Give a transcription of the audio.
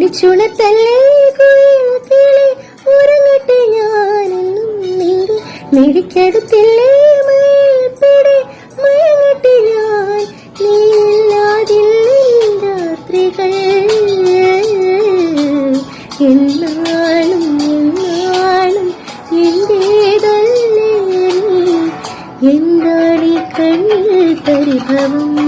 വിളിച്ചുണത്തല്ലേ കുയിൽക്കിളി ഉറങ്ങട്ടെ ഞാനെന്നും നിന്റെ മിഴിക്കടുത്തില്ലേ മയിൽപ്പിടി മയങ്ങട്ടെ ഞാൻ നീയില്ലാതില്ല രാത്രികൾ എന്നാളും എന്നാളും എന്റേതല്ലേ നീ എന്താണീ കണ്ണിൽ പരിഭവം